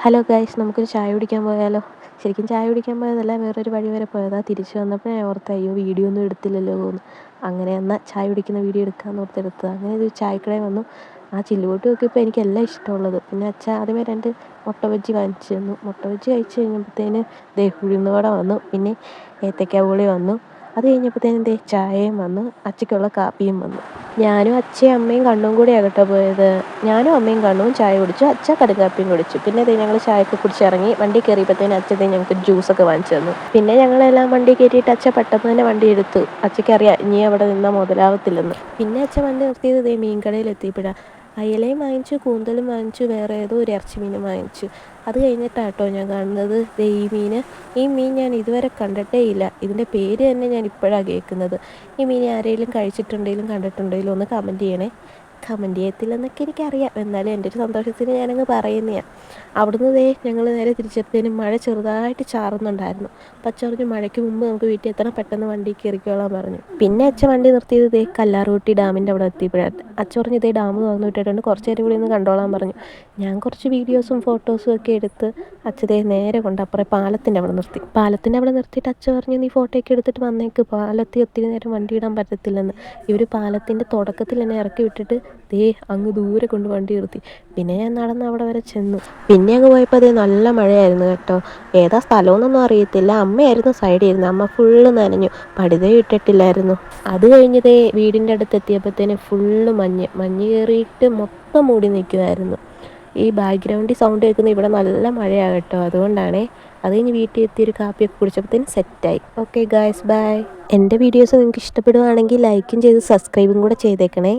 Hello guys, നമുക്കൊരു ചായ കുടിക്കാൻ പോയാലോ? ശരിക്കും ചായ കുടിക്കാൻ പോയതല്ല, വേറൊരു വഴി വരെ പോയതാ. തിരിച്ചു വന്നപ്പോൾ ഞാൻ ഓർത്ത്, അയ്യോ വീഡിയോ ഒന്നും എടുത്തില്ലല്ലോ എന്ന്. അങ്ങനെ എന്നാൽ ചായ കുടിക്കുന്ന വീഡിയോ എടുക്കാമെന്ന് ഓർത്തെടുത്തത്. അങ്ങനെ ഒരു ചായക്കടയിൽ വന്നു. ആ ചില്ലുകൂട്ടി നോക്കിയപ്പോൾ എനിക്കെല്ലാം ഇഷ്ടമുള്ളത്. പിന്നെ അച്ഛൻ ആദ്യമേ 2 മുട്ട ബജ്ജി വാങ്ങിച്ചു തന്നു. മുട്ട ബജ്ജി കഴിച്ച് കഴിഞ്ഞപ്പോഴത്തേന് ഉഴുന്നുവട വന്നു, പിന്നെ ഏത്തയ്ക്ക ബോളി വന്നു. അത് കഴിഞ്ഞപ്പോഴത്തേനും ചായയും വന്നു, അച്ചയ്ക്കുള്ള കാപ്പിയും വന്നു. ഞാനും അച്ഛയും അമ്മയും കണ്ണും കൂടിയാണ് കേട്ടോ പോയത്. ഞാനും അമ്മയും കണ്ണും ചായ കുടിച്ചു, അച്ഛ കടുകാപ്പിയും കുടിച്ചു. പിന്നെ ഞങ്ങൾ ചായയൊക്കെ കുടിച്ചിറങ്ങി. വണ്ടി കയറിയപ്പോഴത്തേനും അച്ഛൻ ഞങ്ങൾക്ക് ജ്യൂസൊക്കെ വാങ്ങിച്ചു തന്നു. പിന്നെ ഞങ്ങളെല്ലാം വണ്ടി കയറ്റിയിട്ട് അച്ഛൻ പെട്ടെന്ന് തന്നെ വണ്ടി എടുത്തു. അച്ഛയ്ക്കറിയാം ഇനി അവിടെ നിന്നാൽ മുതലാവത്തില്ലെന്ന്. പിന്നെ അച്ഛൻ വണ്ടി നിർത്തിയത് മീൻകടയിൽ എത്തിയപ്പോഴാണ്. അയലയും വാങ്ങിച്ചു, കൂന്തലും വാങ്ങിച്ചു, വേറെ ഏതോ ഒരു ഇറച്ചി മീനും വാങ്ങിച്ചു. അത് കഴിഞ്ഞിട്ടാണ് കേട്ടോ ഞാൻ കാണുന്നത് ഈ മീൻ ഞാൻ ഇതുവരെ കണ്ടിട്ടേ ഇല്ല. ഇതിൻ്റെ പേര് തന്നെ ഞാൻ ഇപ്പോഴാണ് കേൾക്കുന്നത്. ഈ മീൻ ആരെങ്കിലും കഴിച്ചിട്ടുണ്ടെങ്കിലും കണ്ടിട്ടുണ്ടെങ്കിലും ഒന്ന് കമൻറ്റ് ചെയ്യണേ. കമൻറ്റ് ചെയ്യത്തില്ലെന്നൊക്കെ എനിക്കറിയാം, എന്നാലും എൻ്റെ ഒരു സന്തോഷത്തിന് ഞാനങ്ങ് പറയുന്നതാണ്. അവിടുന്ന് ഞങ്ങൾ നേരെ തിരിച്ചെത്തിയതിനും മഴ ചെറുതായിട്ട് ചാറുന്നുണ്ടായിരുന്നു. അപ്പം അച്ഛൻ പറഞ്ഞു മഴയ്ക്ക് മുമ്പ് നമുക്ക് വീട്ടിൽ എത്തണം, പെട്ടെന്ന് വണ്ടി കയറിക്കോളാൻ പറഞ്ഞു. പിന്നെ അച്ഛൻ വണ്ടി നിർത്തിയത് കല്ലാറുകുട്ടി ഡാമിൻ്റെ അവിടെ എത്തിയപ്പോഴാണ്. അച്ഛൻ പറഞ്ഞു ഡാം തുറന്നു വിട്ടിട്ടുണ്ട്, കുറച്ച് നേരം കൂടി ഒന്ന് കണ്ടോളാൻ പറഞ്ഞു. ഞാൻ കുറച്ച് വീഡിയോസും ഫോട്ടോസും ഒക്കെ എടുത്ത് അച്ഛൻ നേരെ കൊണ്ട് അപ്പുറം പാലത്തിൻ്റെ അവിടെ നിർത്തിയിട്ട് അച്ഛൻ പറഞ്ഞു നീ ഫോട്ടോ ഒക്കെ എടുത്തിട്ട് വന്നേക്ക്, പാലത്തിൽ ഒത്തിരി നേരം വണ്ടി ഇടാൻ പറ്റത്തില്ലെന്ന്. ഇവർ പാലത്തിൻ്റെ തുടക്കത്തിൽ എന്നെ ഇറക്കി വിട്ടിട്ട് അങ്ങ് ദൂരെ കൊണ്ട് വണ്ടി നിർത്തി. പിന്നെ ഞാൻ നടന്ന് അവിടെ വരെ ചെന്നു. പിന്നെ അങ്ങ് പോയപ്പോൾ നല്ല മഴയായിരുന്നു കേട്ടോ. ഏതാ സ്ഥലമെന്നൊന്നും അറിയത്തില്ല. അമ്മയായിരുന്നു സൈഡിൽ ഇരുന്ന്. അമ്മ ഫുള്ള് നനഞ്ഞു, പടുതേ ഇട്ടിട്ടില്ലായിരുന്നു. അത് കഴിഞ്ഞ് വീടിൻ്റെ അടുത്ത് എത്തിയപ്പോഴത്തേന് ഫുള്ള് മഞ്ഞ് കയറിയിട്ട് മൊത്തം മൂടി നിൽക്കുമായിരുന്നു. ഈ ബാക്ക്ഗ്രൗണ്ടിൽ സൗണ്ട് കേൾക്കുന്ന ഇവിടെ നല്ല മഴയാണ് കേട്ടോ, അതുകൊണ്ടാണേ. അത് കഴിഞ്ഞ് വീട്ടിൽ എത്തിയൊരു കാപ്പിയൊക്കെ കുടിച്ചപ്പോഴത്തേനും സെറ്റായി. Okay guys, bye. എൻ്റെ വീഡിയോസ് നിങ്ങൾക്ക് ഇഷ്ടപ്പെടുകയാണെങ്കിൽ ലൈക്കും ചെയ്ത് സബ്സ്ക്രൈബും കൂടെ ചെയ്തേക്കണേ.